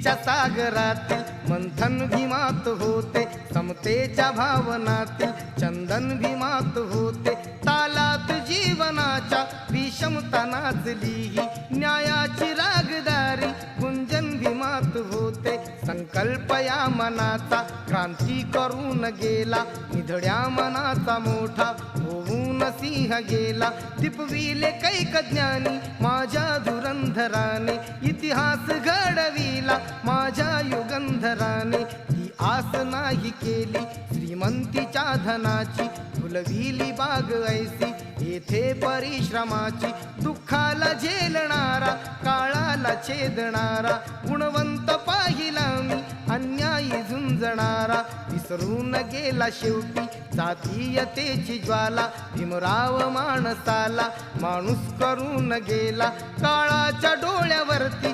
भक्तीच्या सागरातील मंथन भीमात होते, समतेच्या भावनातील चंदन भीमात होते, तालात जीवनाच्या विषमता नाचली ही न्यायाची रागदारी गुंजन भीमात होते. संकल्प या मनाचा क्रांती करून गेला, निधड्या मनाचा मोठा होऊन सिंह गेला. दिपविले कैक ज्ञानी माझ्या धुरंधराने, इतिहास घडविला माझ्या युगंधराने. ती आस नाही केली श्रीमंतीच्या धनाची, फुलविली बाग ऐसी येथे परिश्रमाची. दुःखाला झेलणारा काळाला छेदणारा, गुणवंत पाहिला मी अन्यायी झुंजणारा. विसरून गेला शेवटी जातीयतेची ज्वाला, भीमराव माणसाला माणूस करून गेला. काळाच्या डोळ्यावरती